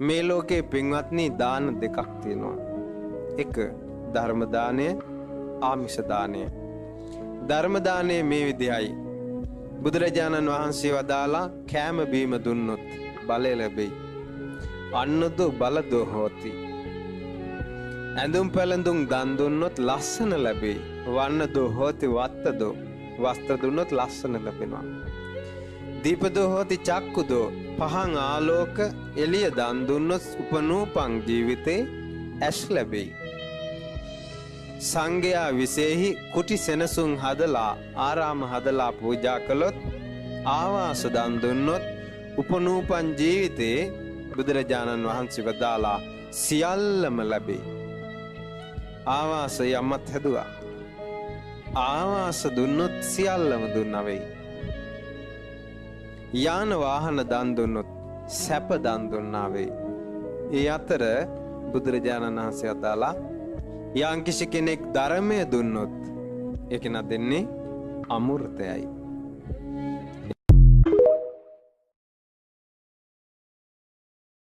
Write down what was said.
මේ ලෝකේ පින්වත්නි දාන දෙකක් තියෙනවා. එක ධර්ම දානය, ආමිෂ දානය. ධර්ම දානය මේ විදිහයි. බුදුරජාණන් වහන්සේ වදාලා කෑම බීම දුන්නොත් බලය ලැබෙයි. අන්නදු බලදෝ හෝති. ඇඳුම් පැළඳුම් දන් දුන්නොත් ලස්සන ලැබෙයි. වන්නදෝ හෝති වත්තදෝ. වස්ත්‍ර දුන්නොත් ලස්සන ලැබෙනවා. දීපදෝ හෝති චක්කුදෝ. පහන් ආලෝක එළිය දන් දුන්නොත් උපනූපං ජීවිතේ ඇස් ලැබෙයි. සංඝයා විශේෂයි කුටි සෙනසුන් හදලා ආරාම හදලා පූජා කළොත් ආවාස දන් දුන්නොත් උපනූපන් ජීවිතේ බුදුරජාණන් වහන්සේ වදාලා සියල්ලම ලැබෙයි. ආවාස යමත් හැදුවා. ආවාස දුන්නොත් සියල්ලම දුන්නා වෙයි. යාන වාහන දන් දුන්නොත් සැප දන් දුන්නා වෙයි. ඒ අතර බුදුරජාණන් වහන්සේ වදාලා යම්කිසි කෙනෙක් ධර්මය දුන්නොත් ඒක න දෙන්නේ අමෘතයයි.